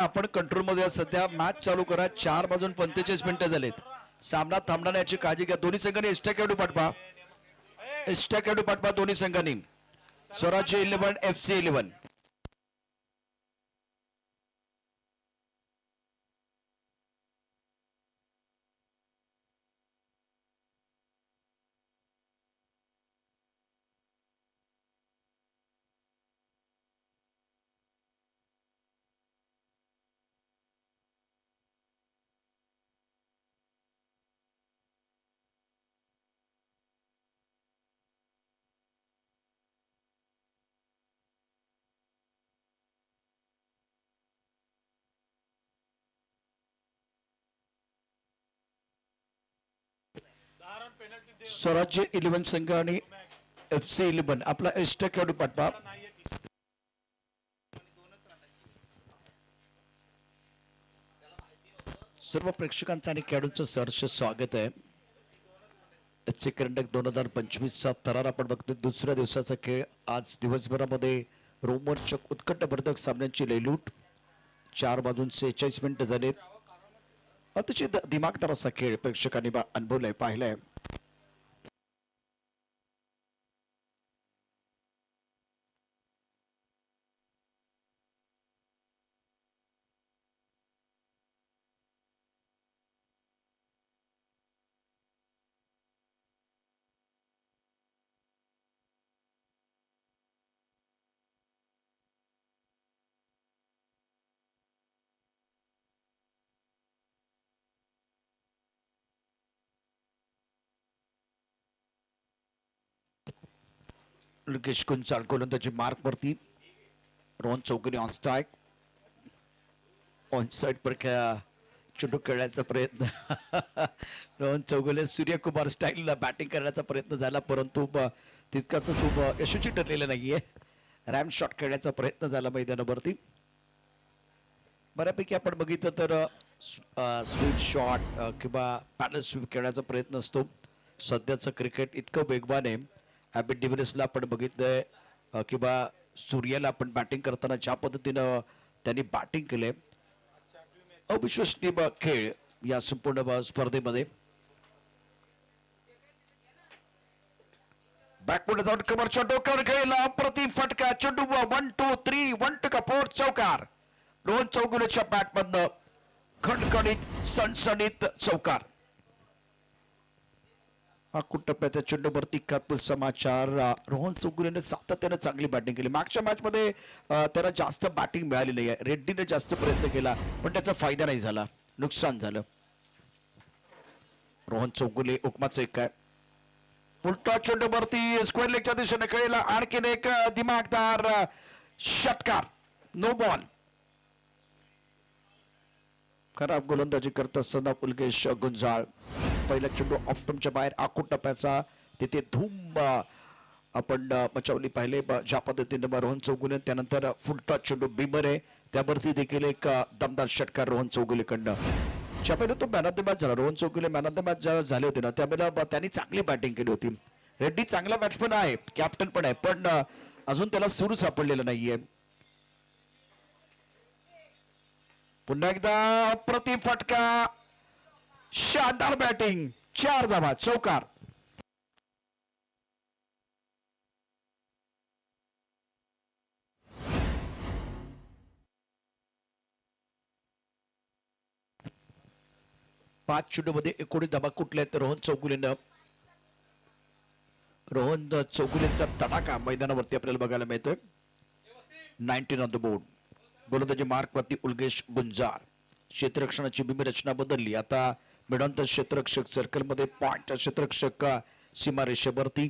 आपण कंट्रोल मध्ये सध्या मॅच चालू करा. 4 वाजून 45 मिनिटं झालेत. सामना थांबणार याची काळजी घ्या. दोन्ही संघांनी एस्टा पाठवा दोन्ही संघांनी. स्वराज्य 11 FC 11. स्वराज्य 11 संघ आणि FC 11 आपला एस्टा खेळाडू पाठवा. सर्व प्रेक्षकांचं आणि खेळाडूंचं सहर्ष स्वागत आहे. FC करंडक 2025चा थरार आपण बघतो. दुसऱ्या दिवसाचा खेळ. आज दिवसभरामध्ये रोमहर्षक उत्कंठवर्धक सामन्यांची लयलूट. 4 वाजून 46 मिनिटं झालेत. अतिशय दिमागदार असा खेळ प्रेक्षकांनी अनुभवलाय, पाहिलाय. लुकेश गुंजाळ गोलंदाजी मार्क वरती. Rohan Chougule on strike. On side पर चेंडू खेळण्याचा प्रयत्न. रोहन चौगुले सूर्यकुमार स्टाईलला बॅटिंग करण्याचा प्रयत्न झाला, परंतु तितका तो खूप यशस्वी ठरलेला नाहीये. रॅम शॉट खेळण्याचा प्रयत्न झाला मैदानावरती. बऱ्यापैकी आपण बघितलं तर स्वीप शॉट किंवा पॅडल स्वीप खेळण्याचा प्रयत्न असतो. सध्याचं क्रिकेट इतकं वेगवान आहे. ॲबिड डिव्हिलियर्सला आपण बघितलंय किंवा सूर्याला आपण बॅटिंग करताना ज्या पद्धतीनं त्यांनी बॅटिंग केले, अविश्वसनीय खेळ या संपूर्ण स्पर्धेमध्ये. बॅकवर्ड जाऊन कमरच्या डोक्यावर खेळला अप्रतिम फटका. चेंडू 1 2 3 1 टू 4 चौकार. रोहन चौगुलेच्या बॅटमधनं खणखणीत सणसणीत चौकार. हा टप्प्याच्या चेंडूवरती कातपूर समाचार. रोहन चौगुलेने सातत्याने चांगली बॅटिंग केली. मागच्या मॅच मध्ये त्याला जास्त बॅटिंग मिळाली नाही आहे. रेड्डीने जास्त प्रयत्न केला पण त्याचा फायदा नाही झाला, नुकसान झालं. रोहन चौगुले हुकमाचं एक काय उलटा चेंडूवरती स्क्वेअर लेगच्या दिशेने खेळला. आणखीन एक दिमागदार षटकार. No ball. खराब गोलंदाजी करत असताना उल्केश गुंजाळ. पहिला चेंडू ऑफ स्टंपच्या बाहेर आखूड टप्प्याचा. तिथे धूम आपण मचावली पाहिले ज्या पद्धतीने रोहन चौगुले. त्यानंतर फुलटा चेंडू बिमर आहे, त्यावरती देखील एक दमदार षटकार रोहन चौगुलेकडनं. ज्यावेळेला तो मॅन ऑफ द मॅच झाला, Rohan Chougule man of the match झाले होते ना, त्यावेळेला त्यांनी चांगली बॅटिंग केली होती. रेड्डी चांगला बॅट्समन आहे, कॅप्टन पण आहे, पण अजून त्याला सुरू सापडलेला नाहीये. पुन्हा एकदा अप्रतिम फटका. शानदार बॅटिंग. 4 धावा चौकार. पाच चेंडूमध्ये 19 धावा कुठल्या आहेत रोहन चौगुलेनं. रोहन चौगुलेचा तडाखा मैदानावरती आपल्याला बघायला मिळतोय. 19 ऑन द बोर्ड. गोलंदाजी मार्क वरती उल्केश गुंजाळ. क्षेत्ररक्षणाची भूमी रचना बदलली. आता मिडॉन क्षेत्ररक्षक सर्कल मध्ये पॉइंट क्षेत्ररक्षक सीमारेषेवरती.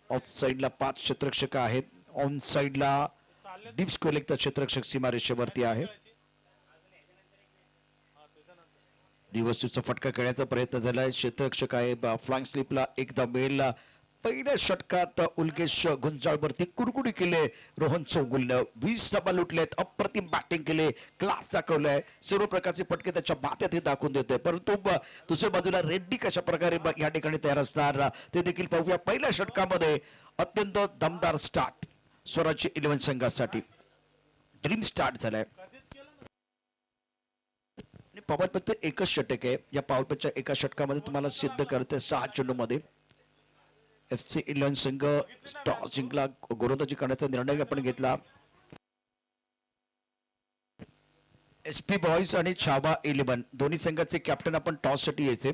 ऑफ साइडला 5 क्षेत्ररक्षक आहेत. ऑन साइडला डीप स्क्वेअर लेगचा क्षेत्ररक्षक सीमारेषेवरती आहे. दिवसचा फटका खेळण्याचा प्रयत्न झालाय. क्षेत्ररक्षक आहे फ्लाइंग स्लिपला एकदा मिळेल. पहिल्या षटकात उल्केश गुंजाळवरती कुरकुडी केले रोहन चौगुलेनं. 20 धावा लुटलेत. अप्रतिम बॅटिंग केले, क्लास दाखवलाय. सर्व प्रकारचे फटके त्याच्या बात्यात हे दाखवून देतोय. परंतु दुसऱ्या बाजूला रेड्डी कशा प्रकारे या ठिकाणी तयार असणार ते देखील पाहूया. पहिल्या षटकामध्ये अत्यंत दमदार स्टार्ट स्वराज्य 11 संघासाठी. ड्रीम स्टार्ट झालाय. पॉवर फक्त एकच षटक आहे. या पॉवर प्लेच्या एका षटकामध्ये तुम्हाला सिद्ध करते 6 चेंडूमध्ये FC इलेव्हन संघ टॉस जिंकला, गोलंदाजी करण्याचा निर्णय आपण घेतला. SP बॉयज आणि छावा इलेव्हन दोन्ही संघाचे कॅप्टन आपण टॉस साठी यायचे.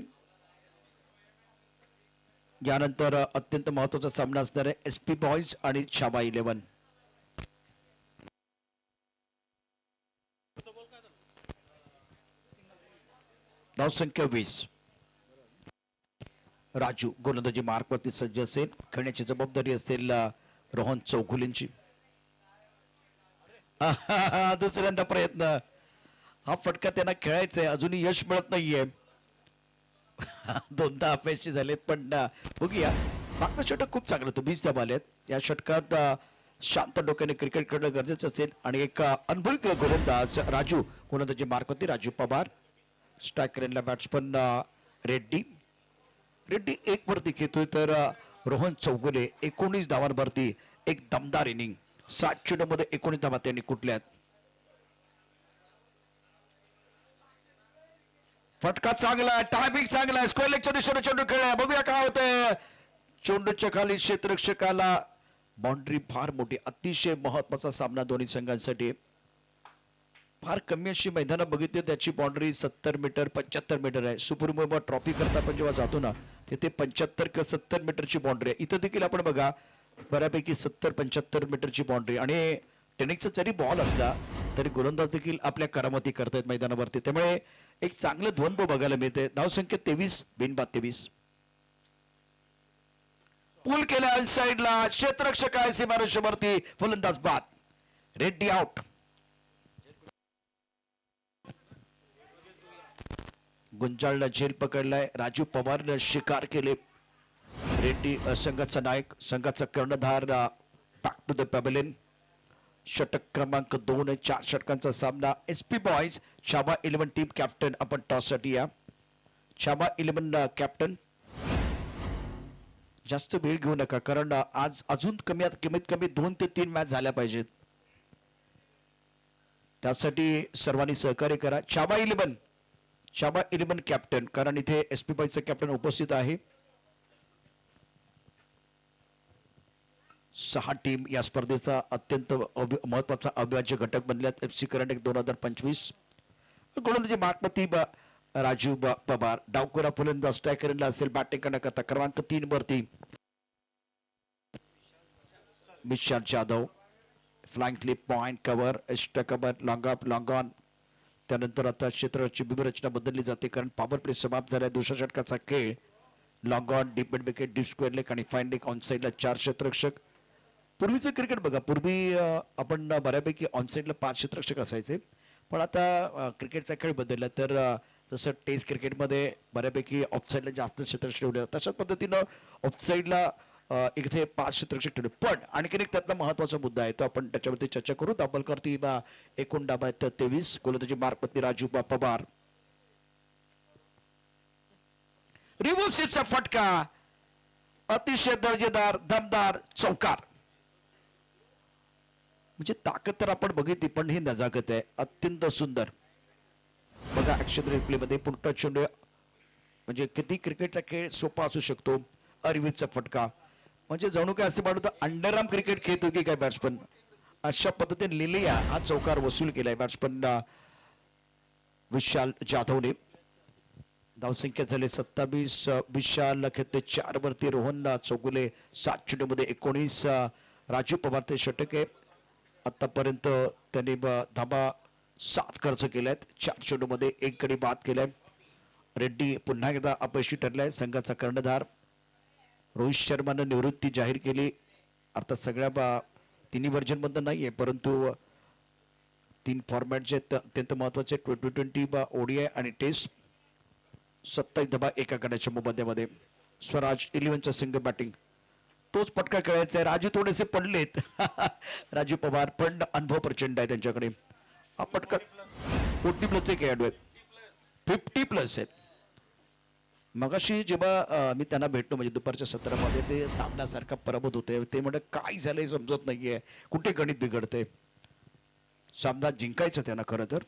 यानंतर अत्यंत महत्वाचा सामना असणार आहे SP बॉयज आणि छावा इलेव्हन. धावसंख्या 20. राजू गोलंदाजी मार्कवरती सज्ज असेल. खेळण्याची जबाबदारी असेल रोहन चौगुलेंची. दुसऱ्यांदा प्रयत्न. हा फटका त्यांना खेळायचा आहे, अजूनही यश मिळत नाहीये. दोनदा अपयशी झालेत, पण बघूया. मागचं षटक खूप चांगलं होतं, 20 धावा आल्यात. या षटकात शांत डोक्याने क्रिकेट खेळणं गरजेचं असेल. आणि एक अनुभवी गोलंदाज राजू गोलंदाजी मार्कवरती राजू पवार. स्ट्रायकर एंडला बॅट्समन रेड्डी. रेड्डी 1 वरती खेळतोय, तर रोहन चौगुले 19 धावांवरती एक दमदार इनिंग. 7 चेंडूमध्ये 19 धावा त्यांनी कुठल्यात. फटका चांगला, टायमिंग चांगला, स्क्वेअर लेगच्या दिशेने चेंडू खेळला. बघूया काय होतंय. चेंडूच्या खाली क्षेत्ररक्षकाला बाउंड्री. फार मोठी, अतिशय महत्वाचा सामना दोन्ही संघांसाठी. फार कमी अशी मैदानं बघितली, त्याची बाउंड्री 70 मीटर 75 मीटर आहे. सुपर मुंबई ट्रॉफी करता आपण जेव्हा जातो ना, तिथे 75 किंवा 70 मीटरची बाउंड्री आहे. इथं देखील आपण बघा बऱ्यापैकी 70-75 मीटरची बाउंड्री. आणि टेनिसचा जरी बॉल असला तरी गोलंदाज देखील आपल्या करामती करतायत मैदानावरती. त्यामुळे एक चांगलं द्वंद्व बघायला मिळते. धावसंख्या 23, बिनबाद 23. पूल केल्या साईडला, क्षेत्ररक्षक आहे सीमारेषेवरती, फलंदाज बाद. रेड्डी आउट. गुंजाळला झेल पकडलाय. राजू पवारने शिकार केले. रेड्डी संघाचा नायक, संघाचा कर्णधार. Back to the pavilion. षटक क्रमांक 2. 4 षटकांचा सामना. SP boys Chhava eleven team captain आपण टॉस साठी या. छावा इलेव्हन कॅप्टन, जास्त वेळ घेऊ नका, कारण आज अजून कमीत कमी 2 ते 3 मॅच झाल्या पाहिजेत. त्यासाठी सर्वांनी सहकार्य करा. छावा इलेव्हन कॅप्टन, कारण इथे SP बॉयजचा कॅप्टन उपस्थित आहे. 6 टीम या स्पर्धेचा अत्यंत महत्वाचा अविभाज्य घटक बनल्यात. FC करंडक 2025. गोलंदाजी मार्कवरती राजू पवार. डावखुरा फलंदाज स्ट्रायकर असेल बॅटिंग करण्याकरता क्रमांक 3 वरती Vishal Jadhav. Flying slip, point cover, extra cover, long off, long on. त्यानंतर आता क्षेत्राची व्यूहरचना बदलली जाते, कारण पॉवर प्ले समाप्त झाला. दुसऱ्या षटकाचा खेळ. Long on, deep mid wicket, deep square leg आणि फाईन लेग. ऑन साईडला 4 क्षेत्ररक्षक. पूर्वीचं क्रिकेट बघा, पूर्वी आपण बऱ्यापैकी ऑनसाईडला 5 क्षेत्ररक्षक असायचे, पण आता क्रिकेटचा खेळ बदलला. तर जसं टेस्ट क्रिकेटमध्ये बऱ्यापैकी ऑफसाईडला जास्त क्षेत्ररक्षक ठेवले जातात, तशाच पद्धतीनं ऑफसाईडला इथे 5 क्षेत्ररक्षक ठेवले. पण आणखीन एक त्यातला महत्वाचा मुद्दा आहे, तो आपण त्याच्यावरती चर्चा करू. दाबलकरती एकूण डाबा आहेत 23. गोलंदाजी मार्कवरती राजू पवार. रिव्हर्स स्वीपचा फटका, अतिशय दर्जेदार दमदार चौकार. म्हणजे ताकद तर आपण बघितली, पण ही नजाकत आहे. अत्यंत सुंदर. बघा ऍक्शन रिप्ले मध्ये पुढचा चेंडू, म्हणजे किती क्रिकेटचा खेळ सोपा असू शकतो. अरिवितचा फटका, म्हणजे जणू काय असे वाटतं अंडरआर्म क्रिकेट खेळतो की काय बॅट्समन. अशा पद्धतीने लिलिया हा चौकार वसूल केलाय बॅट्समन विशाल जाधवने. धावसंख्या झाली 27. विशाल खेळते 4 वरती. रोहन चौगुले 7 चेंडूमध्ये 19. राजू पवारचे षटक आहे. आतापर्यंत त्यांनी धाबा 7 खर्च केल्यात. 4 चेंडूमध्ये 1 गडी बाद केलाय. रेड्डी पुन्हा एकदा अपयशी ठरलाय. संघाचा कर्णधार. रोहित शर्मानं निवृत्ती जाहीर केली. अर्थात सगळ्या तिन्ही व्हर्जन मधून नाहीये, परंतु 3 फॉर्मॅट जे अत्यंत महत्वाचे, T20 ODI आणि टेस्ट. 27 धाबा एका गड्याच्या मोबदल्यामध्ये. स्वराज 11चा सिंगल बॅटिंग. तोच पटका खेळायचा आहे. राजू थोडेसे पडलेत. राजू पवार, पण अनुभव प्रचंड आहे त्यांच्याकडे. हा पटका 40+ खेळाडू आहेत, 50+ आहेत. मगाशी जेव्हा मी त्यांना भेटलो, म्हणजे दुपारच्या सत्रामध्ये, ते सामन्यासारखा पराभूत होते. ते म्हणत काय झालंय समजत नाहीये, कुठे गणित बिघडते. सामना जिंकायचं त्यांना खरं तर.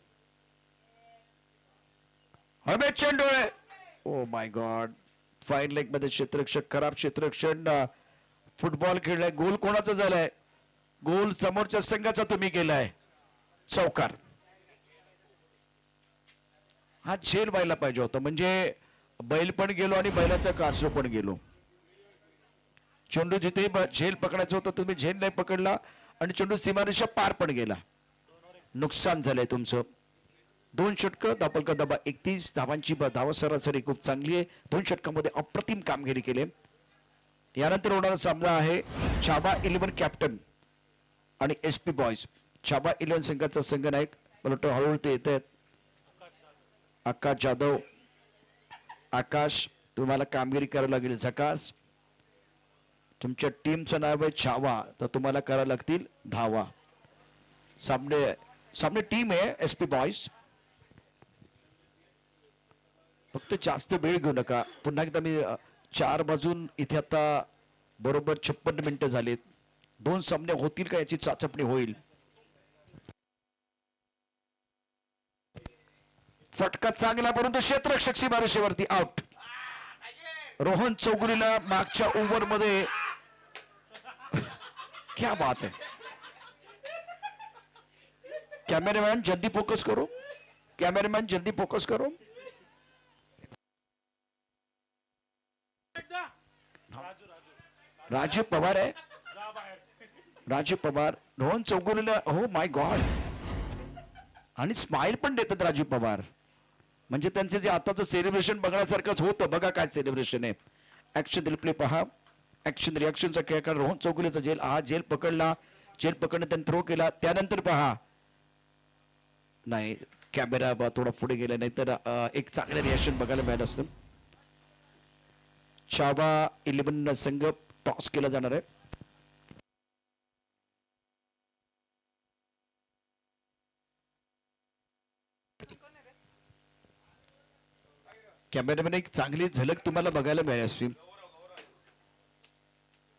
हवे चेंडू आहे. Oh my God, fine leg मध्ये क्षेत्ररक्षक, खराब क्षेत्ररक्षण. फुटबॉल खेळलाय. गोल कोणाचा झालाय? गोल समोरच्या संघाचा तुम्ही केलाय. चौकार. हा झेल व्हायला पाहिजे होता, म्हणजे बैल पण गेलो आणि बैलाचा कासरू पण गेलो. चेंडू जिथे झेल पकडायचं होतं तुम्ही झेल नाही पकडला आणि चेंडू सीमारेषा पार पण गेला. नुकसान झालंय तुमचं. 2 षटकं, धापलका दबा 31 धावांची धावा सरासरी खूप चांगली आहे. 2 षटकांमध्ये अप्रतिम कामगिरी केली. यानंतर होणारा सामना आहे छाबा 11 कॅप्टन आणि SP बॉयज. छाबा 11 संघाचा संघनायक मला वाटतं हळूहळू ते येत आहेत. आकाश जाधव. आकाश, तुम्हाला कामगिरी करावी लागेल. झकास. तुमच्या टीमचं नाव आहे छावा, तर तुम्हाला करावं लागतील धावा. सामने टीम आहे SP बॉयज. फक्त जास्त वेळ घेऊ नका. पुन्हा एकदा मी 4 वाजून इथे आता बरोबर 56 मिनिटं झालीत. 2 सामने होतील का याची चाचपणी होईल. फटका चांगला, परंतु क्षेत्ररक्षक सीमारेषेवरती आउट. रोहन चौगुलीला मागच्या ओव्हर मध्ये क्या बात है. कैमरामैन जल्दी फोकस करो, कैमरामैन जल्दी फोकस करो. राजू पवार आहे. राजू पवार. रोहन चौगुलीला, हो माय गॉड, आणि स्माइल पण देतात राजू पवार. म्हणजे त्यांचे जे आताचं सेलिब्रेशन बघण्यासारखंच होतं. बघा काय सेलिब्रेशन आहे. ऍक्शन रिप्ले पहा. ऍक्शन रिॲक्शनचा खेळ करा. रोहन चौगुलेचा झेल, हा झेल पकडला, झेल पकडणे त्यांनी थ्रो केला. त्यानंतर पहा, नाही कॅमेरा थोडा पुढे गेला, नाही तर एक चांगलं रिॲक्शन बघायला मिळालं असतं. छावा 11 संघ टॉस केला जाणार आहे. कॅमेरामॅन एक चांगली झलक तुम्हाला बघायला मिळाली असती.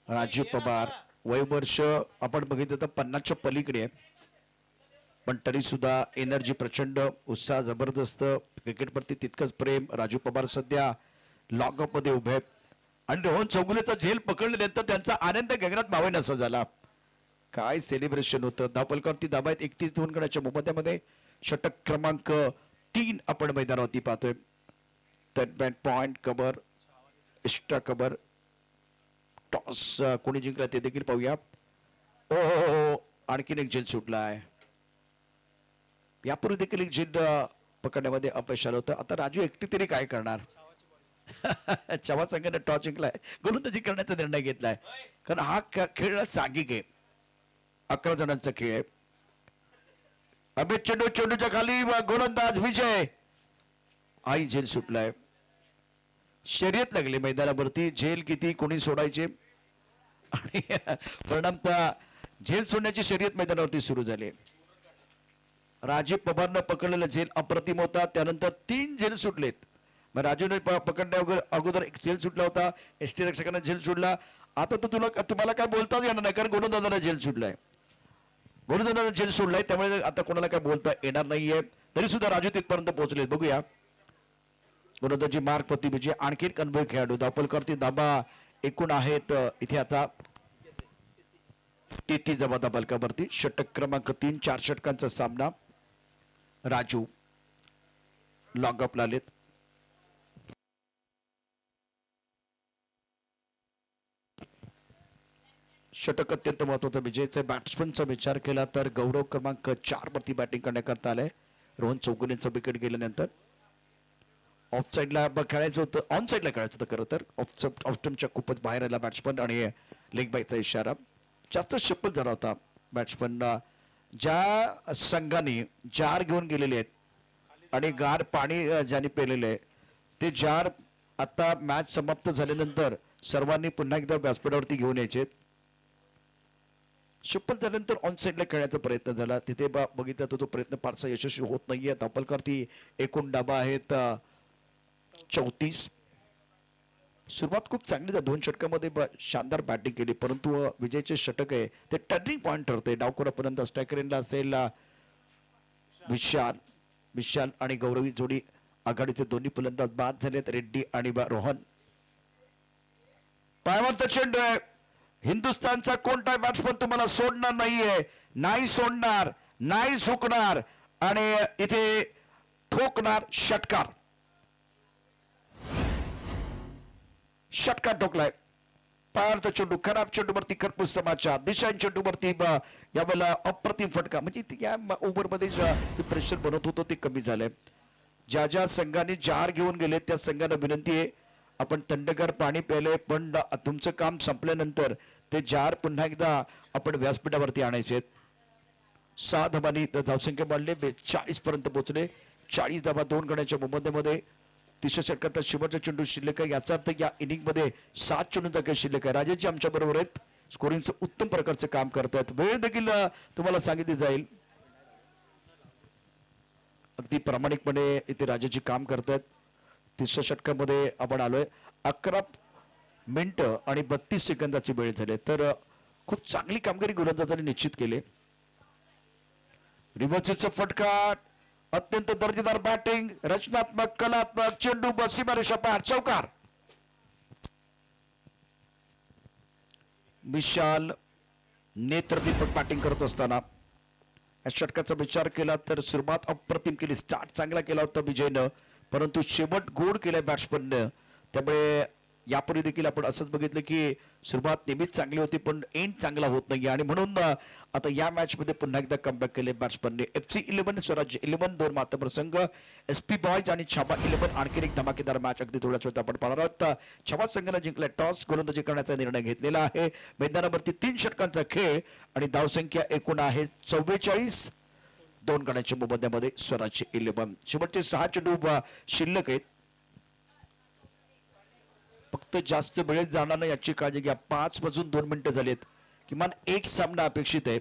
राजीव पवार, वय वर्ष आपण बघितलं तर 50च्या पलीकडे आहे, पण तरी सुद्धा एनर्जी प्रचंड, उत्साह जबरदस्त, क्रिकेटवरती तितकंच प्रेम. राजू पवार सध्या लॉकअप मध्ये उभे आहेत आणि रोहन चौगुलेचा झेल पकडल्यानंतर त्यांचा आनंद गगनात मावेनासा झाला. काय सेलिब्रेशन होतं. धावपलकावरती धाबा आहेत 31 2 गडाच्या मोबदल्यामध्ये. षटक क्रमांक 3 आपण मैदानावरती पाहतोय. Bat point cover, extra cover, toss कोणी जिंकला ते देखील पाहूया. ओ आणखीन एक झेल सुटलाय. यापूर्वी देखील एक झेल पकडण्यामध्ये अपयश आलं होतं. आता राजू एकटी तरी काय करणार. चव्हाण संघाने टॉस जिंकलाय, गोलंदाजी करण्याचा निर्णय घेतलाय, कारण हा खेळ सांघिक आहे. 11 जणांचा खेळ आहे. अमित चेंडू, चेंडूच्या खाली गोलंदाज विजय. आई झेल सुटलाय. शर्यत लागली मैदानावरती. झेल किती कोणी सोडायचे आणि परिणामतः झेल सोडण्याची शर्यत मैदानावरती सुरू झाली. राजीव पवारनं पकडलेला झेल अप्रतिम होता. त्यानंतर 3 झेल सुटलेत. मग राजूने पकडण्या अगोदर एक झेल सुटला होता. एसटी रक्षकांना झेल सुटला. आता तर तुम्हाला काय बोलताच येणार नाही, कारण गोलंदाजाला झेल सुटलाय. गोलंदाजाला झेल सोडलाय, त्यामुळे आता कोणाला काय बोलता येणार नाहीये. तरी सुद्धा राजू तिथपर्यंत पोहोचलेत. बघूया गोलंदाजी मार्क प्रति विजय. आणखी एक अनुभवी खेळाडू. धावपलकावरती धाबा एकूण आहेत इथे आता 33 धाबा धावपलकावरती. षटक क्रमांक 3, 4 षटकांचा सामना. राजू लॉंगअपला आलेत. षटक अत्यंत महत्वाचा. विजयचा बॅट्समनचा विचार केला तर गौरव क्रमांक 4 वरती बॅटिंग करण्याकरता आलाय. रोहन चौगुलेंचा विकेट गेल्यानंतर ऑफ साईडला खेळायचं होतं, ऑन साईडला खेळायचं होतं खरं तर. ऑफ स्टंपच्या खूपच बाहेर आला बॅट्समन आणि लेग बायचा इशारा. जास्त शपथ झाला होता बॅट्समन. ज्या संघाने जार घेऊन गेलेले आहेत आणि गार पाणी ज्यांनी पेलेले आहे, ते जार आता मॅच समाप्त झाल्यानंतर सर्वांनी पुन्हा एकदा व्यासपीठावरती घेऊन यायचे. शपथ झाल्यानंतर ऑन साईडला खेळण्याचा प्रयत्न झाला. तिथे बघितलं तर तो प्रयत्न फारसा यशस्वी होत नाहीये. धावपलकावरती एकूण डाबा आहेत 34. सुरुवात खूप चांगली झाली. 2 षटकामध्ये शानदार बॅटिंग केली, परंतु विजयचे षटक आहे ते टर्निंग पॉइंट ठरते. डावखोरापर्यंत स्ट्रायकर एंडला असेल विशाल आणि गौरवी जोडी आघाडीचे दोन्ही फलंदाज बाद झालेत, रेड्डी आणि रोहन. पायावरचा चेंडू आहे. हिंदुस्थानचा कोणताही बॅट्समन तुम्हाला सोडणार नाहीये, नाही सोडणार, नाही झुकणार आणि इथे ठोकणार षटकार. षटकार ठोकलाय. पायावरचा चेंडू, खराब चेंडूवरती खरपूस समाचार. दिशांच्या चेंडूवरती यावेळेला अप्रतिम फटका. म्हणजे या ओव्हरमध्ये प्रेशर बनत होतं ते कमी झालंय. ज्या ज्या संघाने 4 घेऊन गेले त्या संघांना विनंती आहे, आपण थंडगार पाणी प्यायलंय, पण तुमचं काम संपल्यानंतर ते 4 पुन्हा एकदा आपण व्यासपीठावरती आणायचे. 6 धाबांनी धावसंख्या वाढले, 40 पर्यंत पोहोचले. 40 धाबा 2 गड्यांच्या मोबदल्यामध्ये. तिसऱ्या षटकाचा शेवटचा चेंडू शिल्लक आहे. याचा अर्थ या इनिंग मध्ये 7 चेंडूंचा खेळ शिल्लक आहे. राजेशजी आमच्या बरोबर आहेत, स्कोरिंगचं उत्तम प्रकारचं काम करतात. वेळ देखील तुम्हाला सांगितली जाईल. अगदी प्रामाणिकपणे इथे राजेशजी काम करतात. तिसऱ्या षटकामध्ये आपण आलोय. 11 मिनिटं आणि 32 सेकंदाची वेळ झाली. तर खूप चांगली कामगिरी गोलंदाजांनी निश्चित केली. रिव्हर्सचा फटका, अत्यंत दर्जेदार बॅटिंग, रचनात्मक, कलात्मक चेंडू, सीमा रेषा पार, चौकार. विशाल नेत्रदीपक बॅटिंग करत असताना या षटकाचा विचार केला तर सुरुवात अप्रतिम केली. स्टार्ट चांगला केला होता विजयनं, परंतु शेवट गोड केलाय बॅट्समननं. त्यामुळे यापूर्वी देखील आपण असंच बघितलं की सुरुवात नेहमीच चांगली होती पण एंड चांगला होत नाही आणि म्हणून आता या मॅच मध्ये पुन्हा एकदा कमबॅक केले बॅट्समनने. FC 11 स्वराज्य 11 दोन मातबर संघ, SP बॉयज आणि छावा 11 आणखी एक धमाकेदार मॅच अगदी थोड्याच वेळात आपण पाहणार आहोत. छावा संघाने जिंकला टॉस, गोलंदाजी करण्याचा निर्णय घेतलेला आहे. मैदानावरती 3 षटकांचा खेळ आणि धावसंख्या एकूण आहे 44. 2 गड्यांच्या मोबदल्यामध्ये स्वराज्य 11. शेवटचे 6 चेंडू शिल्लक आहेत. फक्त जास्त वेळेत जाणार नाही याची काळजी घ्या. 5 वाजून 2 मिनिटं झालीत. किमान एक सामना अपेक्षित आहे.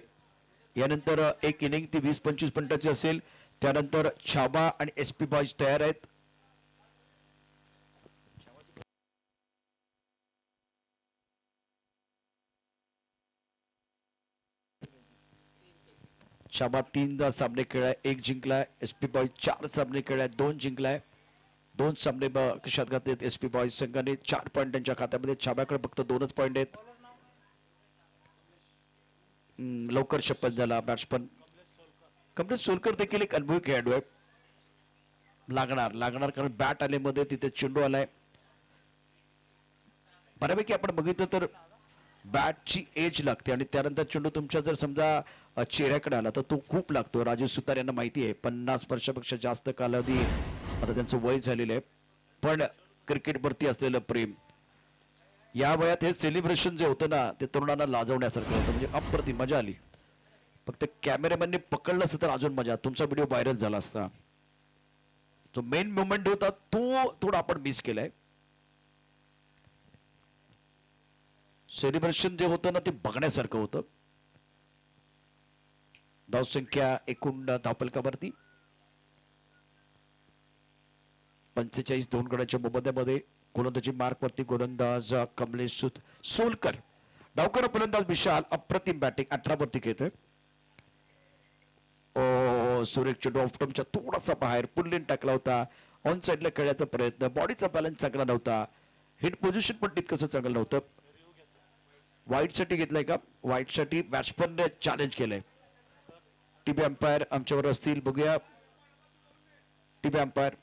यानंतर एक इनिंग ती 20-25 मिनिटाची असेल. त्यानंतर छावा आणि SP बॉयज तयार आहेत. छावा 3 सामने खेळाय, 1 जिंकलाय. SP बॉयज 4 सामने खेळाय, 2 जिंकलाय. 2 सामने कशात घातलेत SP बॉयज संघाने. 4 पॉईंट त्यांच्या खात्यामध्ये. छाव्याकडे फक्त 2च पॉईंट आहेत. लवकर शपथ झाला बॅट्समन कमलेश सोलकर देखील एक अनुभवी खेळाडू आहे. लागणार कारण बॅट आले मध्ये तिथे चेंडू आलाय. बऱ्यापैकी आपण बघितलं तर बॅटची एज लागते आणि त्यानंतर चेंडू तुमच्या जर समजा चेहऱ्याकडे आला तर तो खूप लागतो. राजेश सुतार यांना माहिती आहे. 50 वर्षापेक्षा जास्त कालावधी आता त्यांचं वय झालेलं आहे, पण क्रिकेटवरती असलेलं प्रेम. या वयात हे सेलिब्रेशन जे होतं ना ते तरुणांना लाजवण्यासारखं होतं. म्हणजे अप्रतिम मजा आली. फक्त कॅमेरामॅनने पकडलं असतं तर अजून मजा. तुमचा व्हिडिओ व्हायरल झाला असता. जो मेन मोमेंट होता तो थोडा आपण मिस केलाय. सेलिब्रेशन जे होतं ना ते बघण्यासारखं होतं. धावसंख्या एकूण धावफलकावरती 45. 2 गड्यांच्या मोबदल्यामध्ये गोलंदाजी मार्क वरती गोलंदाज कमलेश सोलकर. डावकर फलंदाज विशाल. अप्रतिम बॅटिंग 18 वरती खेळतोय. सुरेख चेंडू ऑफटमच्या थोडासा बाहेर पुल्लीन टाकला होता. ऑन साइडला खेळण्याचा प्रयत्न. बॉडीचा बॅलन्स चांगला नव्हता. हिट पोझिशन पण तितकंसं चांगलं नव्हतं. वाईट साठी घेतलाय का? वाईट साठी बॅट्समनने चॅलेंज केलंय. टीव्ही अंपायर आमच्यावर असतील, बघूया. टीव्ही अंपायर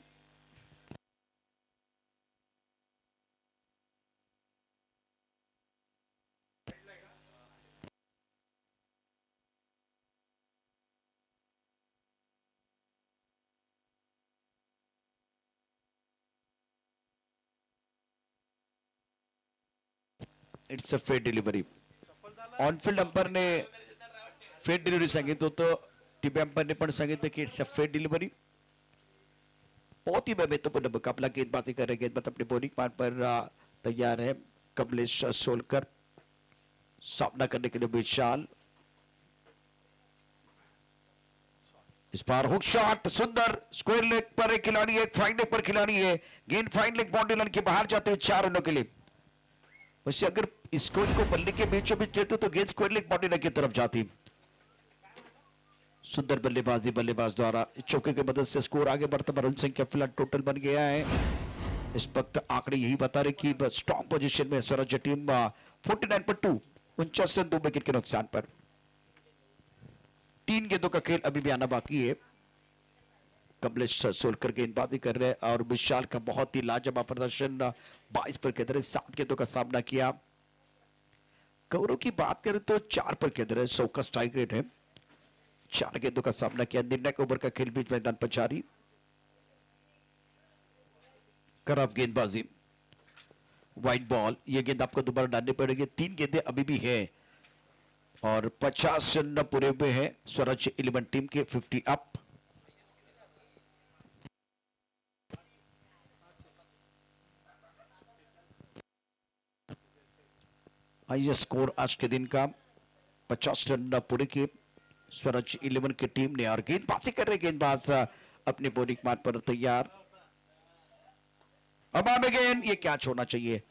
इट्स अ फेड डिलिव्हरी. ऑनफिल्ड अंपायरने फेड डिलिव्हरी सांगितलं होतं. टीव्ही अंपायरने पण सांगितलं की इट्स अ फेड डिलिव्हरी. बहुत ही महत्वपूर्ण मुकाबला. गेंदबाजी कर रहे हैं. गेंदबाज अपने बॉलिंग पार्ट पर तैयार है. कमलेश सोलकर सामना करने के लिए विशाल. इस बार हुक शॉट सुंदर. स्क्वायर लेग पर एक खिलाड़ी है, फाइन लेग पर खिलाड़ी है. गेंद फाइन लेग बाउंड्री लाइन के बाहर जाते हुए 4 रनों के लिए. वैसे अगर इसको इनको बल्ले के बीचों बीच लेते तो गेंद स्क्वायर लेग बाउंड्री लाइन की तरफ जाती. सुंदर बल्लेबाजी बल्लेबाज द्वारा चौके की मदद से स्कोर आगे बढ़ता रन संख्या फिलहाल टोटल बन गया है। इस वक्त आंकड़े यही बता रहे कि स्ट्रॉन्ग पोजीशन में स्वराज्य टीम 49.2 49 रन 2 विकेट के नुकसान पर। 3 गेंदों का खेल अभी भी आना बाकी है। कमलेश सोलकर गेंदबाजी कर रहे हैं और विशाल का बहुत ही लाजवाब प्रदर्शन 22 पर केंद्र 7 गेंदों का सामना किया। कवरों की बात करें तो 4 पर केंद्र 100 का स्ट्राइक रेट है। 4 गेंदों का सामना किया। निर्णायक ओवर का खेल बीच मैदान पर जारी। खराब गेंदबाजी वाइट बॉल। ये गेंद आपको दोबारा डालनी पड़ेगी। 3 गेंदें अभी भी है और 50 रन पूरे हुए हैं स्वराज्य 11 टीम के 50 अप। आइए स्कोर आज के दिन का 50 रन पूरे के स्वराज्य 11 की टीम ने और गेंदबाजी कर रहे गेंदबाज अपने बॉलिंग मार्ग पर तैयार। अब आगे गेंद ये क्या छोड़ना चाहिए।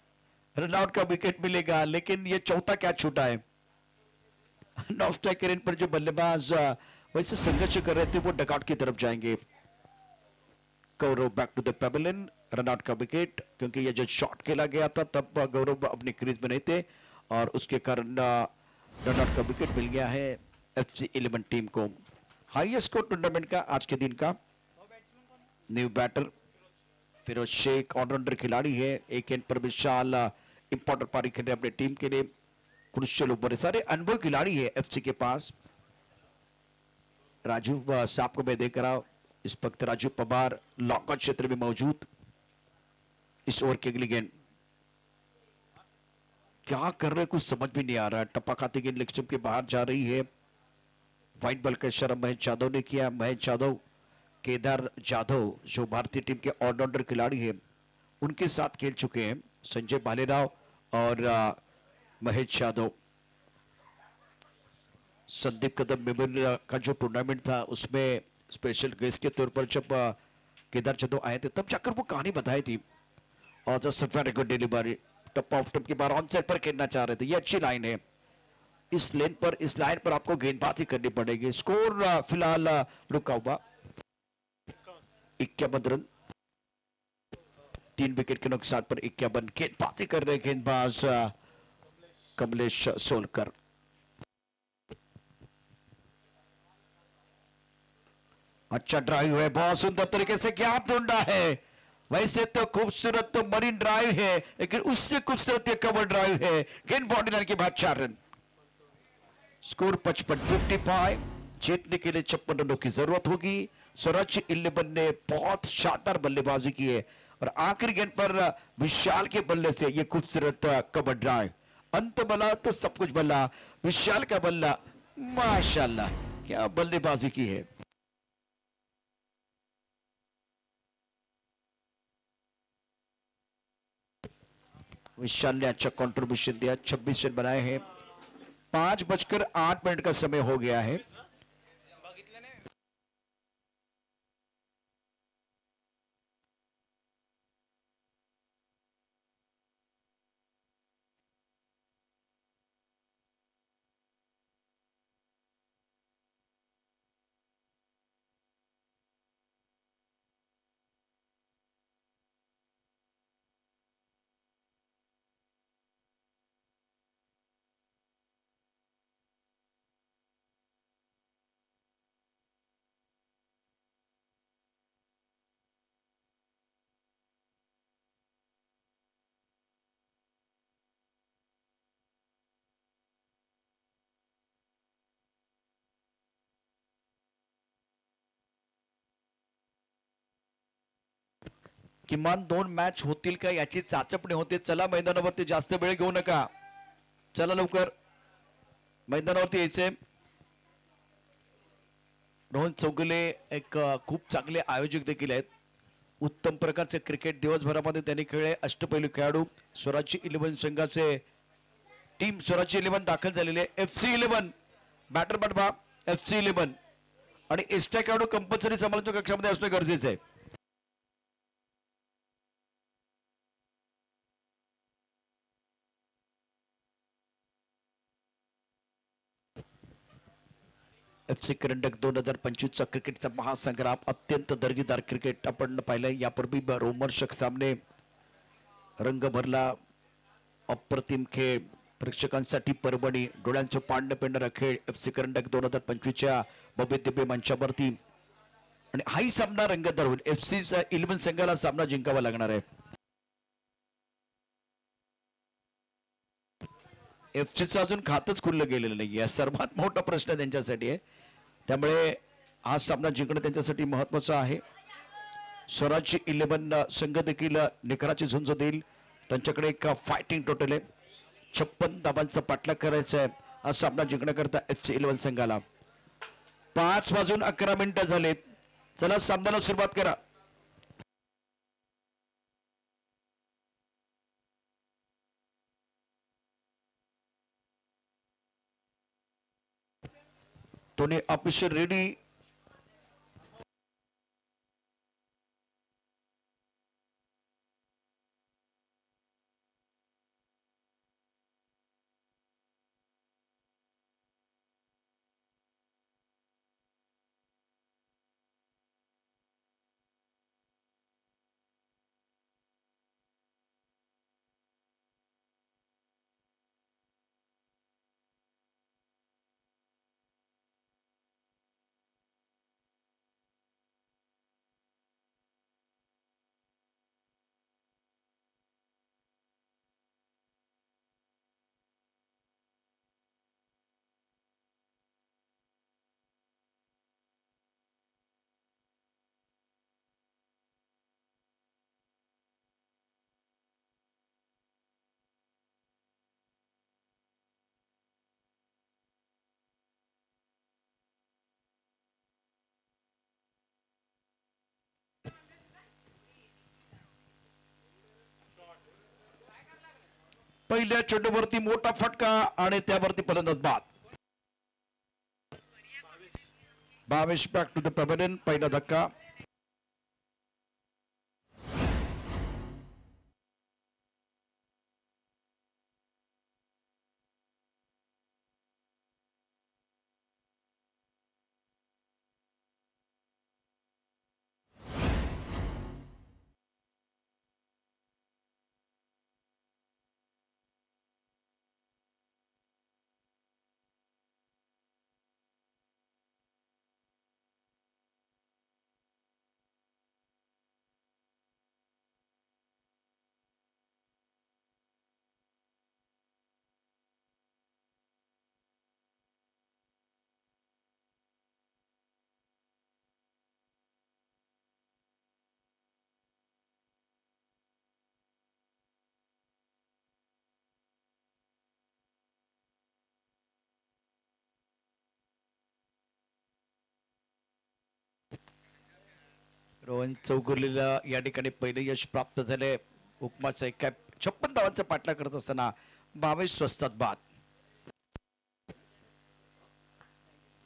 रनआउट का विकेट मिलेगा लेकिन ये चौथा क्या छूटा है। नॉन स्ट्राइक रेंज पर जो बल्लेबाज वैसे संघर्ष कर रहे थे वो डकआउट की तरफ जाएंगे। Gaurav back to the pavilion. Run out का विकेट क्योंकि ये जो शॉट खेला गया था तब गौरव अपने क्रीज में नहीं थे और उसके कारण रनआउट का विकेट मिल गया है FC 11 टीम को। हाईएस्ट स्कोर टूर्नामेंट का आज के दिन का। New batter Firoz Shaikh allrounder खिलाड़ी है। एक एंड पर विशाल इंपॉर्टेंट पारी खेल रहे अपनी टीम के लिए। क्रुशियल ओवर सारे अनुभव खिलाड़ी है FC के पास। राजू साहब को मैं देख रहा हूं इस वक्त। राजू पवार लॉकआउट क्षेत्र में मौजूद। इस ओवर के अगली गेंद क्या कर रहे कुछ समझ भी नहीं आ रहा है। टप्पा खाती गेंद लेग स्टंप के बाहर जा रही है। व्हाइट बॉल का इशारा महेश यादव ने किया। महेश यादव केदार जाधव जो भारतीय टीम के ऑलराउंडर खिलाड़ी है उनके साथ खेल चुके हैं। संजय भालेराव और महेश यादव। संदीप कदम मेमोरियल का जो टूर्नामेंट था उसमें स्पेशल गेस्ट के तौर पर जब केदार जाधव आए थे तब जाकर वो कहानी बताई थी। और जस्ट वेरी गुड डिलीवरी। टप ऑफ स्टंप के बाद ऑन साइड पर खेलना चाह रहे थे। ये अच्छी लाइन है। इस लाइन पर आपको गेंदबाजी करनी पड़ेगी। स्कोर फिलहाल रुका हुआ 51 रन 3 विकेट के नुकसान पर 51। गेंदबाजी कर रहे गेंदबाज कमलेश सोलकर। अच्छा ड्राइव है। बहुत सुंदर तरीके से गैप ढूंढा है। वैसे तो खूबसूरत तो मरीन ड्राइव है लेकिन उससे खूबसूरत ये कवर ड्राइव है। गेंद बॉडी लाइन के बाद 4 रन। स्कोर 55 जीतने के लिए 56 रनों की जरूरत होगी। स्वराज्य 11 ने बहुत शानदार बल्लेबाजी की है और आखिरी गेंद पर विशाल के बल्ले से ये खूबसूरत कवर ड्राइव। अंत बल्ला तो सब कुछ बल्ला। विशाल का बल्ला माशाल्लाह क्या बल्लेबाजी की है। विशाल ने अच्छा कंट्रीब्यूशन दिया। 26 रन बनाए हैं। 5:08 का समय हो गया है। किमान 2 मॅच होतील का याची चाचपणी होते। चला मैदानावरती जास्त वेळ घेऊ नका। चला लवकर मैदानावरती यायचे। रोहन चौगुले एक खूप चांगले आयोजक देखील आहेत। उत्तम प्रकारचे क्रिकेट दिवसभरामध्ये त्यांनी खेळले। अष्टपैलू खेळाडू स्वराज्य 11 संघाचे टीम स्वराज्य 11 दाखल झालेले FC 11 बॅटर बनवा FC 11 आणि एक्स्ट्रा खेळाडू कंपल्सरी समालोचक कक्षामध्ये असणे गरजेचे आहे। FC करंडक 2025 चा क्रिकेटचा महासंग्राम अत्यंत दर्जेदार क्रिकेट आपण पाहिलं. यापूर्वी रोमहर्षक सामने रंग भरला, अप्रतिम खेळ, प्रेक्षकांसाठी परभणी, डोळ्यांचं पांढ पेंढरा खेळ FC करंडक 2025च्या भव्य दिव्य मंचावरती. आणि हाही सामना रंगतदार होईल. FC 11 संघाला सामना जिंकावा लागणार आहे. FC अजून खातच खुललं गेलेलं नाहीये, सर्वात मोठा प्रश्न त्यांच्यासाठी आहे. त्यामुळे हा सामना जिंकणं त्यांच्यासाठी महत्वाचं आहे. स्वराज्य 11 संघ देखील निकराची झुंज देईल. त्यांच्याकडे एक फायटिंग टोटल आहे. 56 धावांचा पाठलाग करायचा आहे हा सामना जिंकण्याकरता FC 11 संघाला. 5:11 झालेत. चला सामन्याला सुरुवात करा. दोन्ही ऑफिशियल रेडी. पहिल्या चेंडूवरती मोठा फटका आणि त्यावरती फलंदाज बाद. 22 बॅक टू द पॅव्हेलियन. पहिला धक्का. रोहन चौगुलेला या ठिकाणी पहिले यश प्राप्त झाले. हुकमाचा एक काय 56 धावांचा पाठलाग करत असताना 22 स्वस्तात बाद.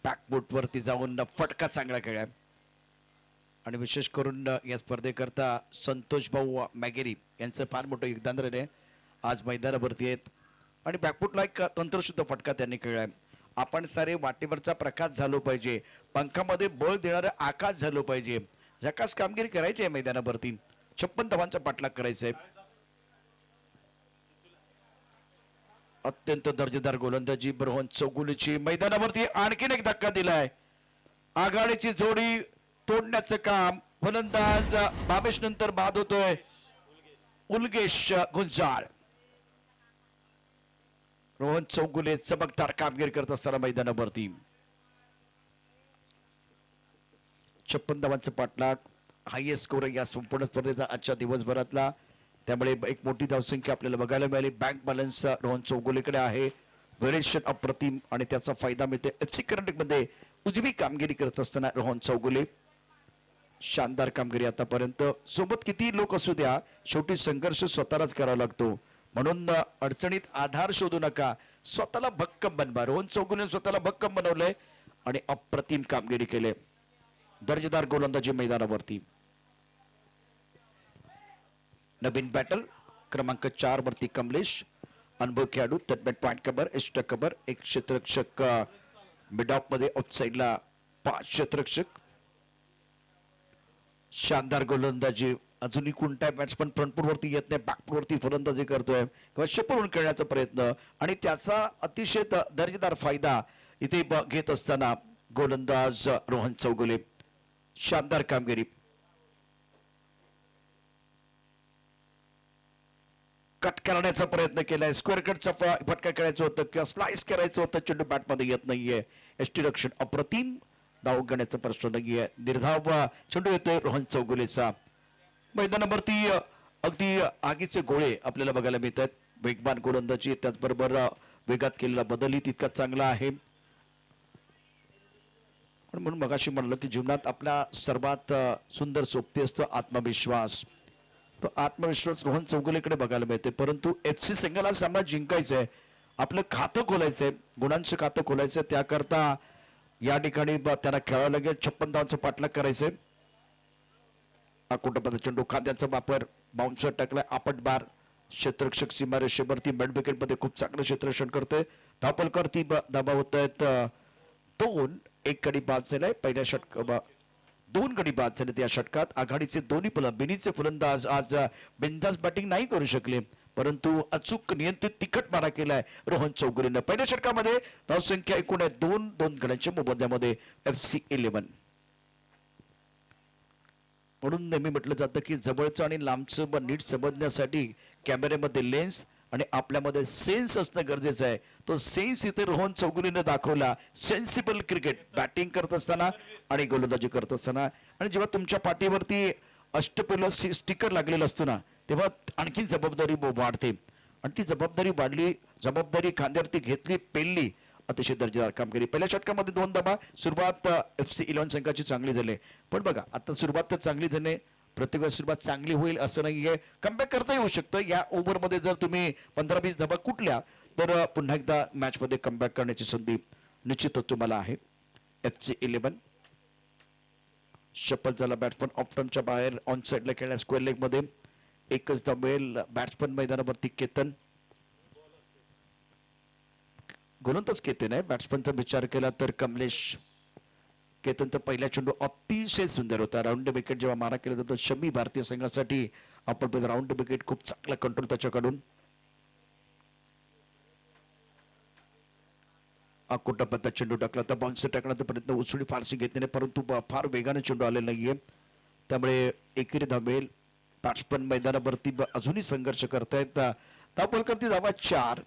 बॅकबूट वरती जाऊन फटका चांगला खेळाय. आणि विशेष करून या स्पर्धेकरता संतोष भाऊ मॅगेरी यांचं फार मोठं योगदान राहिले. आज मैदानावरती आहेत आणि बॅकबूटला एक तंत्रशुद्ध फटका त्यांनी खेळलाय. आपण सारे वाटेवरचा प्रकाश झालो पाहिजे, पंखामध्ये बळ देणारे आकाश झालो पाहिजे. झकास कामगिरी करायची आहे मैदानावरती. 56 धावांचा पाठलाग करायचा आहे. अत्यंत दर्जेदार गोलंदाजी रोहन चौगुलेची. मैदानावरती आणखीन एक धक्का दिलाय. आघाडीची जोडी तोडण्याचं काम. फलंदाज 22 नंतर बाद होतोय उल्गेश गुंजाळ. रोहन चौगुले चमकदार कामगिरी करत असताना मैदानावरती 56 धावांचा पाठलाग. हायएस्ट स्कोर या संपूर्ण स्पर्धेचा आजच्या दिवसभरातला. त्यामुळे एक मोठी धावसंख्या आपल्याला बघायला मिळाली. बँक बॅलन्स रोहन चौगुलेकडे आहे. व्हेरिएशन अप्रतिम आणि त्याचा फायदा मिळते FC करंडक मध्ये उजवी कामगिरी करत असताना रोहन चौगुले. शानदार कामगिरी आतापर्यंत. सोबत किती लोक असू द्या, शेवटी संघर्ष स्वतःलाच करावा लागतो. म्हणून अडचणीत आधार शोधू नका, स्वतःला भक्कम बनवा. रोहन चौगुले स्वतःला भक्कम बनवलंय आणि अप्रतिम कामगिरी केली. दर्जेदार गोलंदाजी मैदानावरती. नवीन बॅटल क्रमांक 4 वरती कमलेश. अनुभव खेळाडू, तटबॅट पॉइंट कबर, इष्ट कबर, एक क्षेत्ररक्षक मिड ऑफ मध्ये आउटसाइडला 5 क्षेत्ररक्षक. शानदार गोलंदाजी. अजूनही कोणताही बॅट्समन फ्रंटपूर वरती येत नाही, बॅकपूर वरती फलंदाजी करतोय किंवा शपळून खेळण्याचा प्रयत्न आणि त्याचा अतिशय दर्जेदार फायदा इथे घेत असताना गोलंदाज रोहन चौगुले. शानदार कामगिरी. कट करण्याचा प्रयत्न केलाय, स्क्वेअर कटचा फटका खेळायचं होतं किंवा स्लाइस करायचं होतं, चेंडू बॅटमध्ये येत नाहीये. यष्टीरक्षण अप्रतिम. धाव घेण्याचा प्रश्न नाहीये. निर्धाव चेंडू येतोय रोहन चौगुलेचा. मैदानावरती अगदी आगीचे गोळे आपल्याला बघायला मिळतात. वेगवान गोलंदाजी, त्याचबरोबर वेगात केलेला बदलही तितका चांगला आहे. म्हणून मगाशी म्हणलं की जीवनात आपला सर्वात सुंदर सोबती असतो आत्मविश्वास. तो आत्मविश्वास रोहन चौगुलेकडे बघायला मिळते. परंतु FC सिंगल सामना जिंकायचंय, आपलं खातं खोलायचंय, गुणांचं खातं खोलायचंय. त्याकरता या ठिकाणी त्यांना खेळावं लागेल. 56 धावांचा पाठलाग करायचंय. अकुटपदा चेंडू, खांद्याचा वापर, बाउन्सर टाकलाय, आपट बार. क्षेत्ररक्षक सीमारेषेवरती मिड विकेट मध्ये खूप चांगलं क्षेत्ररक्षण करतोय. धावपलकरती धाबा होत आहेत 2. 1 गडी बाद झालाय पहिल्या षटक, 2 गडी बाद झाले त्या षटकात. आघाडीचे दोन्ही बिनीचे फलंदाज आज बिनधास्त बॅटिंग नाही करू शकले, परंतु अचूक नियंत्रित तिखट मारा केलाय रोहन चौगुलेनं. पहिल्या षटकामध्ये धावसंख्या एकूण आहे 2 गड्यांच्या मोबदल्यामध्ये FC 11. म्हणून नेहमी म्हटलं जातं की जवळचं आणि लांबचं नीट समजण्यासाठी कॅमेऱ्यामध्ये लेन्स आणि आपल्यामध्ये सेन्स असणं गरजेचं आहे. तो सेन्स इथे रोहन चौगुलेने दाखवला. सेन्सिबल क्रिकेट बॅटिंग करत असताना आणि गोलंदाजी करत असताना. आणि जेव्हा तुमच्या पाठीवरती अष्टपैलू स्टिकर लागलेला असतो ना, तेव्हा आणखी जबाबदारी वाढते. आणि ती जबाबदारी वाढली, जबाबदारी खांद्यावरती घेतली, पेलली. अतिशय दर्जेदार कामगिरी. पहिल्या षटकामध्ये 2 धाबा. सुरुवात FC 11 संघाची चांगली झाली, पण बघा आता सुरुवात तर चांगली झाली, प्रत्येक वेळेस सुरुवात चांगली होईल असं नाहीये. कमबॅक करता येऊ शकतं. या ओव्हरमध्ये जर तुम्ही 15-20 धाबा कुठल्या तर पुन्हा एकदा मॅच मध्ये कमबॅक करण्याची संधी निश्चितच तुम्हाला आहे. FC 11 शपथ झाला बॅट्समन ऑफ टर्मच्या बाहेर ऑन साइडला खेळल्या स्क्वेअर लेग मध्ये. एकच धावेल बॅट्समन मैदानावरती केतन. गोलंदाज केतन आहे. बॅट्समनचा विचार केला तर कमलेश. केतनचा पहिला चेंडू अतिशय सुंदर होता. राऊंड विकेट जेव्हा मारा केला जातो शमी भारतीय संघासाठी आपण राऊंड विकेट खूप चांगला कंट्रोल त्याच्याकडून. अकुटपदा चेंडू टाकला तर बाउन्सर टाकण्याचा प्रयत्न उसळी फारशी घेतली नाही, परंतु फार वेगाने चेंडू आलेला नाहीये, त्यामुळे एकेरी धावेल. बॅट्समन मैदानावरती अजूनही संघर्ष करतायत. धावपलकरती धावा 4.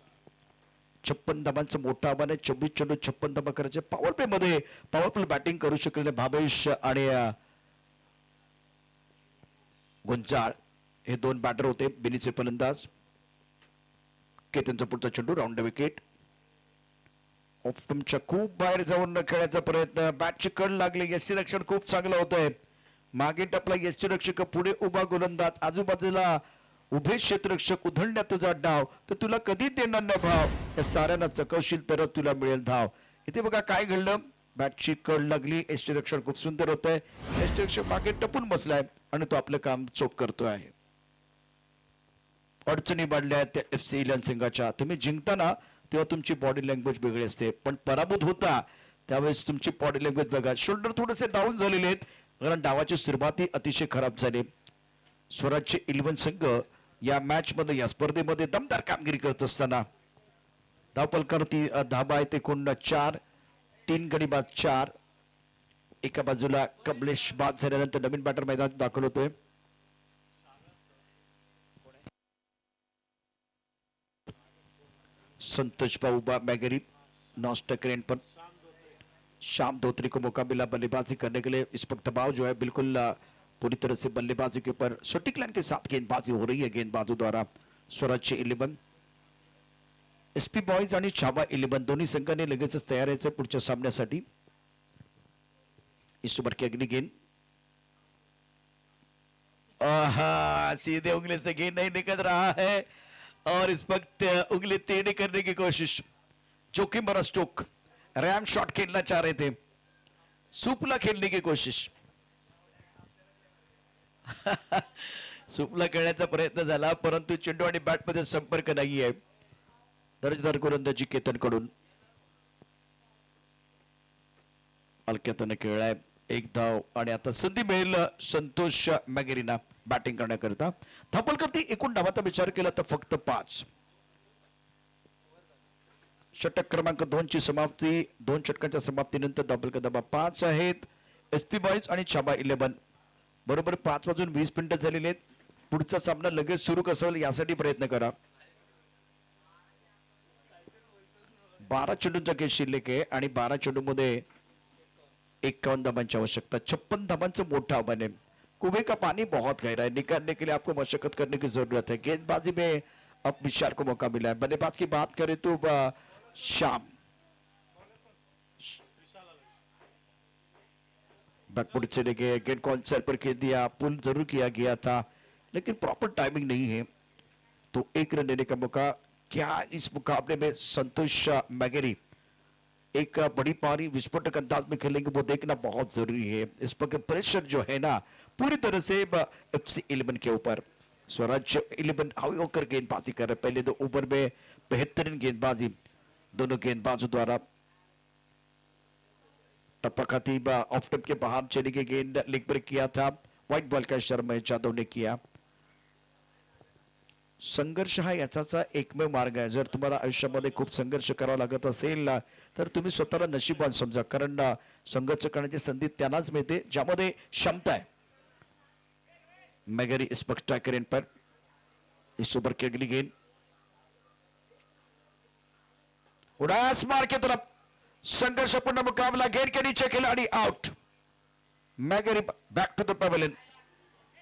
56 धाबांचं मोठं आव्हान आहे. 24 चेंडू 56 धाबा करायचे. पॉवर प्ले मध्ये पॉवरफुल बॅटिंग करू शकलेले भावेश आणि गुंजाळ हे 2 बॅटर होते. बिनीचे फलंदाज. केतनचा पुढचा चेंडू राऊंड विकेट. ऑफ टर्मच्या खूप बाहेर जाऊन खेळायचा प्रयत्न. बॅटची कड लागली. यष्टीरक्षण खूप चांगलं होतंय. मागे टपला यष्टीरक्षक, पुढे उभा गोलंदाज, आजूबाजूला उभे क्षेत्ररक्षक. उधळण्यात तुझा डाव तर तुला कधी देणार न भाव. या साऱ्यांना चकवशील तरच तुला मिळेल धाव. इथे बघा काय घडलं. बॅटची कड लागली. यष्टीरक्षण खूप सुंदर होतंय. यष्टीरक्षक मागे टपून बसलाय आणि तो आपलं काम चोख करतो आहे. अडचणी वाढल्या त्या FC 11 संघाच्या. तुम्ही जिंकताना तेव्हा तुमची बॉडी लँग्वेज वेगळी असते, पण पराभूत होता त्यावेळेस तुमची बॉडी लँग्वेज बघा. शोल्डर थोडेसे डाऊन झालेले आहेत, कारण डावाची सुरुवातही अतिशय खराब झाली. स्वराज्य 11 संघ या मॅच मध्ये, या स्पर्धेमध्ये दमदार कामगिरी करत असताना धावपलकरती धाबा आहेत एकूण 4. 3 गडी बाद 4. एका बाजूला कमलेश बाद झाल्यानंतर नवीन बॅटर मैदानात दाखल होतोय. संतोष बाबूबा मैगरी नॉस्टकरेन पर शाम धोत्री को मुकाबला बल्लेबाजी करने के लिए इस वक्त दबाव जो है बिल्कुल पूरी तरह से बल्लेबाजी के ऊपर सटीक लाइन के साथ गेंदबाजी हो रही है गेंदबाजों द्वारा. स्वराज्य 11, SP बॉयज आणि छावा 11 दोन्ही संघाने लगेचच तयार व्हायचं पुढच्या सामन्यासाठी. इस ओवर की अगली गेंद सीधे उंगली से गेंद नहीं निकल रहा है और इस वक्त उंगली टेढ़ी करने की कोशिश. जोखिम भरा स्ट्रोक. रैम शॉट खेलना चाह रहे थे, सुपला खेलने की कोशिश. सुपला खेळण्याचा प्रयत्न झाला, परंतु चेंडू आणि बॅट मध्ये संपर्क नाहीये. दर्जेदार गोलंदाजी केतन कडून. अलक्यातनं खेळलाय, एक धाव आणि आता संधी मिळेल संतोष मॅगेरीना बॅटिंग करण्याकरिता. धापल करती एकूण धावाचा विचार केला तर फक्त 5. षटक क्रमांक 2 ची समाप्ती, 2 षटकांच्या समाप्तीनंतर धापल धाबा 5 आहेत. एसपी बॉयज आणि छाबा 11 बरोबर 5:20 झालेले आहेत. पुढचा सामना लगेच सुरू कसा होईल यासाठी प्रयत्न करा. 12 चेंडूंचा खेळ शिल्लक आहे आणि 12 चेंडूमध्ये 51 धाबांची आवश्यकता. 56 धाबांचं मोठं आव्हान है. कुएं का पानी बहुत गहरा है, निकालने के लिए आपको मशक्कत करने की जरूरत है. गेंदबाजी में अब विशाल को मौका मिला है. बल्लेबाज की बात करें तो शाम बैकफुट से लेके गेंद को सर पर खेल दिया. पुल जरूर किया गया था लेकिन प्रॉपर टाइमिंग नहीं है, तो 1 रन लेने का मौका. क्या इस मुकाबले में संतोष मैगेरी एक बड़ी पारी विस्फोटक अंदाज में खेलेंगे वो देखना बहुत जरूरी है. इस पर प्रेशर जो है ना पूरी तरह से FC 11 के ऊपर. स्वराज 11 हावी होकर गेंदबाजी कर रहे. पहले 2 ओवर में बेहतरीन गेंदबाजी दोनों गेंदबाजों द्वारा. टप्पा खाती ऑफ स्टंप के बाहर चली गई गेंद, लेग ब्रेक किया था. व्हाइट बॉल का इशारा महेश जाधव ने किया. संघर्ष हा याचा एकमेव मार्ग आहे. जर तुम्हाला आयुष्यामध्ये खूप संघर्ष करावा लागत असेल ना तर तुम्ही स्वतःला नशीबवान समजा, कारण संघर्ष करण्याची संधी त्यांनाच मिळते ज्यामध्ये क्षमता आहे. मैगेरी इस वक्त स्ट्राइकर एंड पर. इस ओवर की अगली गेंद उड़ास मार की तरफ, संघर्षपूर्ण मुकाबला, गेंद के नीचे खिलाड़ी out. Mageri back to the pavilion.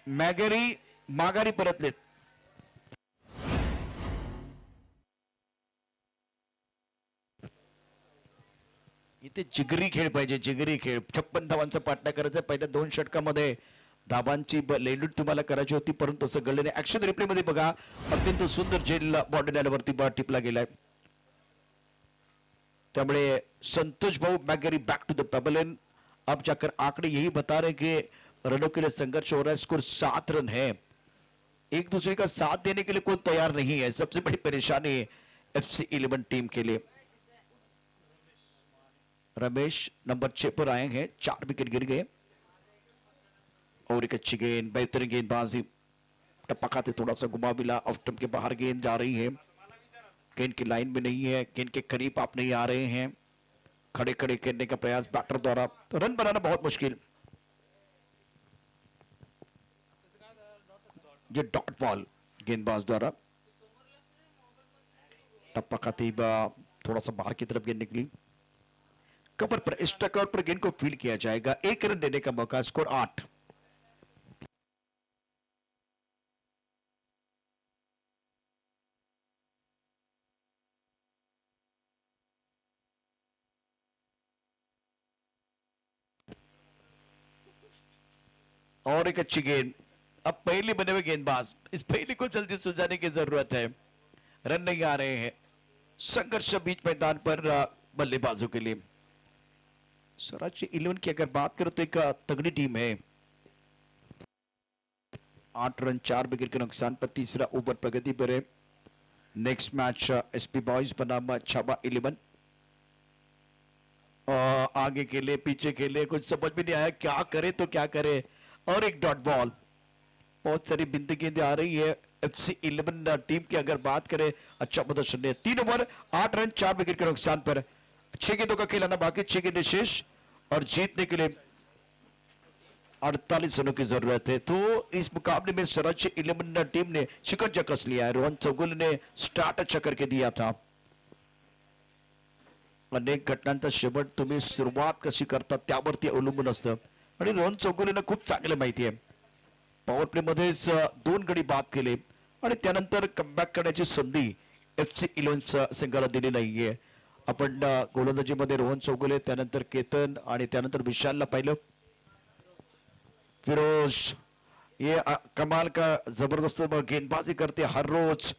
Mageri माघारी परतलेत. इथे जिगरी खेळ पाहिजे, जिगरी खेळ. 56 धावांचा पाठना करायचा. पहिल्या 2 षटकामध्ये धाबांची लेंडूट तुम्हाला करायची होती परंतु तसं घडलं नाही. ऍक्शन रिप्ले मध्ये बघा, अत्यंत सुंदर जेल बाउंड्री लाईनवरती टिपला गेलाय. त्यामुळे संतोष भाऊ मैगेरी बैक टू द पवेलियन. अब जाकर आंकड़े यही बता रहे कि रनों के लिए संघर्ष हो रहा है. स्कोर 7 रन है. एक दूसरे का साथ देने के लिए कोई तैयार नहीं है. सबसे बड़ी परेशानी FC 11 टीम के लिए. रमेश नंबर 6 पर आए हैं. 4 विकेट गिर गए और एक अच्छी गेंद, बेहतरीन गेंदबाजी. टप्पा खाते थोड़ा सा घुमा मिला, ऑफ स्टंप के बाहर गेंद जा रही है. गेंद की लाइन में नहीं है, गेंद के करीब आप नहीं आ रहे हैं. खड़े खड़े खेलने का प्रयास बैटर द्वारा, तो रन बनाना बहुत मुश्किल. ये डॉट बॉल गेंदबाज द्वारा. टप्पा खाती थोड़ा सा बाहर की तरफ गेंद निकली. कवर पर इस टकआउट पर गेंद को फील किया जाएगा. 1 रन देने का मौका. स्कोर 8. और एक अच्छी गेंद. अब पहले बने हुए गेंदबाज, इस पहले को जल्दी सुलझाने की जरूरत है. रन नहीं आ रहे हैं. संघर्ष बीच मैदान पर बल्लेबाजों के लिए. स्वराज 11 की अगर बात करें तो एक तगड़ी टीम है. 8 रन 4 विकेट के नुकसान पर तीसरा ओवर प्रगति पर है. नेक्स्ट मैच एसपी बॉयज बनाम छाबा 11. आगे के लिए पीछे के लिए कुछ समझ में नहीं आया क्या करे तो क्या करे. और एक डॉट बॉल. बहुत सारी बिंदी गेंदें आ रही है FC 11 टीम की अगर बात करें. अच्छा प्रदर्शन है. 3 ओवर 8 रन 4 विकेट के नुकसान पर 6 गेंदों का खिलाना बाकी. 6 गेंदें शेष और जीतने के लिए 48 रनों की जरूरत है. तो इस मुकाबले में स्वराज 11 टीम ने शिकंजा कस लिया है. रोहन चौगुले ने स्टार्ट अच्छा करके दिया था. अनेक घटनांचा शेवट तुम्ही सुरुवात कशी करता त्यावरती अवलंबून असतं आणि रोहन चौगुलेनं खूप चांगलं माहिती आहे. पॉवर प्ले मध्येच 2 गडी बाद केले आणि त्यानंतर कमबॅक करण्याची संधी FC 11 संघाला दिली नाहीये. आपण गोलंदाजीमध्ये रोहन चौगुले, त्यानंतर केतन आणि त्यानंतर विशालला पाहिलं. फिरोज ये कमाल का जबरदस्त गेंदबाजी करते हर रोज.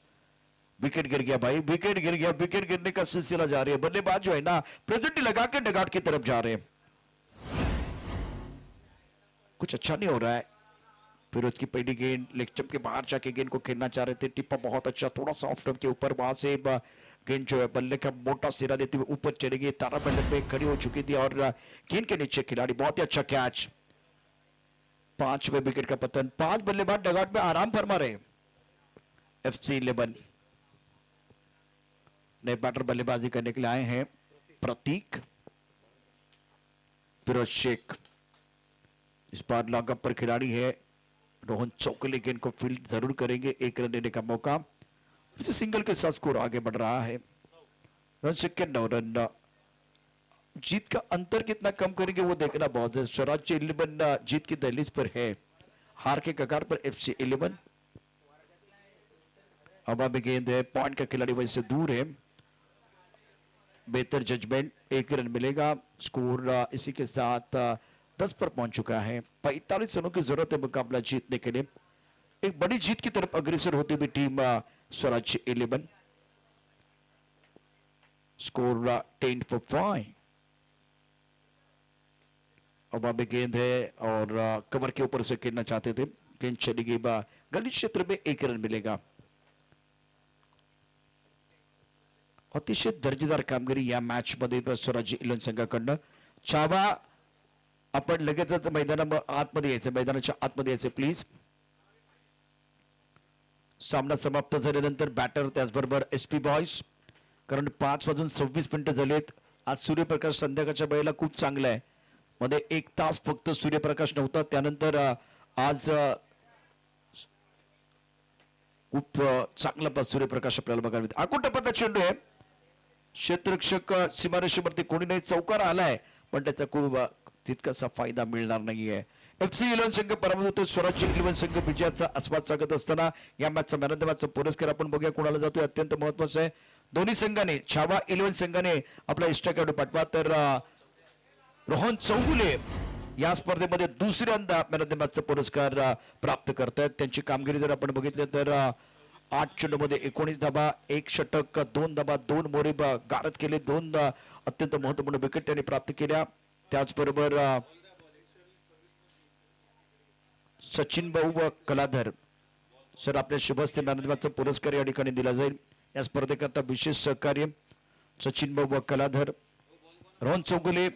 विकेट गिर गया भाई, विकेट गिर गया. विकेट गिरने का सिलसिला जारी है. बल्लेबाज जो है ना प्रेजेंट लगा के डगआउट की तरफ जा रहे हैं. कुछ अच्छा नहीं हो रहा है. फिरोज की पहली गेंद लेग स्टंप के बाहर जाके गेंद को खेलना चाह रहे थे. टिप्पा बहुत अच्छा, थोड़ा सा ऑफ स्टंप के ऊपर, वहां से गेंद जो है बल्ले का मोटा सिरा देते हुए ऊपर चली गई, तारा मंडल पे खड़ी हो चुकी थी और गेंद के नीचे खिलाड़ी, बहुत ही अच्छा कैच। 5वें विकेट का पतन। 5 बल्लेबाज डगआउट में आराम फरमा रहे। FC 11 नए बैटर बल्लेबाजी करने के लिए आए हैं प्रतीक, फिरोज शेख। इस बार लॉकअप पर खिलाड़ी है रोहन चौकले, गेंद को फील्ड जरूर करेंगे, 1 रन देने का मौका। इसे सिंगल के साथ स्कोर आगे बढ़ रहा है। रोहन शेख के 9 रन। जीत का अंतर कितना कम करेंगे वो देखना बहुत है। स्वराज्य 11 जीत की दहलीज पर है, हार के कगार पर FC 11। हवा में गेंद है, पॉइंट का खिलाड़ी वहीं से दूर है। बेहतर जजमेंट, 1 रन मिलेगा। स्कोर इसी के साथ 10 पर पहुंच चुका है। 45 रनों की जरूरत है मुकाबला जीतने के लिए। एक बड़ी जीत की तरफ अग्रसर होती हुई टीम स्वराज्य 11। Score 10 for 5। हवा में गेंद है और कवर के ऊपर से खेलना चाहते थे, गेंद चली गई गली क्षेत्र में, 1 रन मिलेगा। अतिशय दर्जेदार कामगिरी या मॅच मध्ये स्वराज्य 11 संघाकडनं। छावा आपण लगेचच आतमध्ये यायचं, मैदानाच्या आतमध्ये यायचं प्लीज। सामना समाप्त झाल्यानंतर बॅटर त्याचबरोबर SP बॉयज, कारण 5:26 झालेत। आज सूर्यप्रकाश संध्याकाळच्या वेळेला खूप चांगला आहे, मध्ये 1 तास फक्त सूर्यप्रकाश नव्हता, त्यानंतर आज खूप चांगला सूर्यप्रकाश आपल्याला बघायला मिळतो। आकुट पद्धत चेंडू आहे, क्षेत्ररक्षक सीमारेषेवरती कोणी नाही, चौकार आलाय पण त्याचा खूप तितकासा फायदा मिळणार नाहीये। FC 11 संघ पराभूत होतो, स्वराज्य 11 संघ विजयाचा आस्वाद सांगत असताना या मॅचचा मॅन ऑफ द मॅचचा पुरस्कार आपण बघूया कोणाला जातोय, अत्यंत महत्त्वाचं आहे। दोन्ही संघाने, छावा 11 संघाने आपला इष्टकार्ड पाठवा, तर रोहन चौगुले या स्पर्धेमध्ये दुसऱ्यांदा मॅन ऑफ द मॅचचा पुरस्कार प्राप्त करतायत। त्यांची कामगिरी जर आपण बघितली तर 8 चेंडूमध्ये 19 धाबा, 1 षटक, 2 धाबा, 2 मोरी गारद केले, 2 अत्यंत महत्त्वपूर्ण विकेट त्यांनी प्राप्त केल्या। त्याचबरोबर सचिन भाऊ व कलाधर सर आपल्या शुभ हस्ते मॅन ऑफ द मॅचचा पुरस्कार या ठिकाणी दिला जाईल। या स्पर्धेकरता विशेष सहकार्य सचिन भाऊ व कलाधर, रोहन चौगुले,